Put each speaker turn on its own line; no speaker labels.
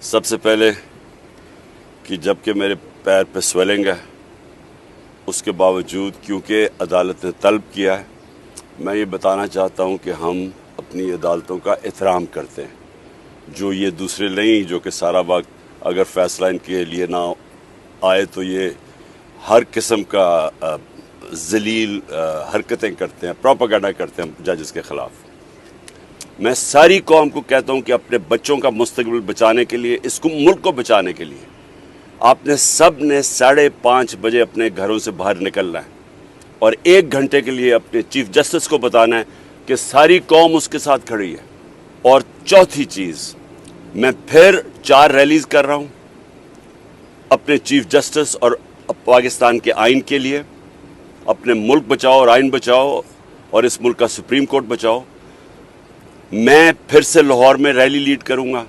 सबसे पहले कि जबकि मेरे पैर पे स्वेलिंग है, उसके बावजूद क्योंकि अदालत ने तलब किया है, मैं ये बताना चाहता हूँ कि हम अपनी अदालतों का एहतराम करते हैं। जो ये दूसरे नहीं जो कि सारा वक्त अगर फैसला इनके लिए ना आए तो ये हर किस्म का जलील हरकतें करते हैं, प्रोपेगेंडा करते हैं जजेस के ख़िलाफ़। मैं सारी कौम को कहता हूं कि अपने बच्चों का मुस्तकबिल बचाने के लिए, इसको मुल्क को बचाने के लिए आपने सब ने 5:30 बजे अपने घरों से बाहर निकलना है और 1 घंटे के लिए अपने चीफ जस्टिस को बताना है कि सारी कौम उसके साथ खड़ी है। और चौथी चीज़, मैं फिर 4 रैलीज कर रहा हूं अपने चीफ जस्टिस और पाकिस्तान के आइन के लिए। अपने मुल्क बचाओ और आइन बचाओ और इस मुल्क का सुप्रीम कोर्ट बचाओ। मैं फिर से लाहौर में रैली लीड करूंगा।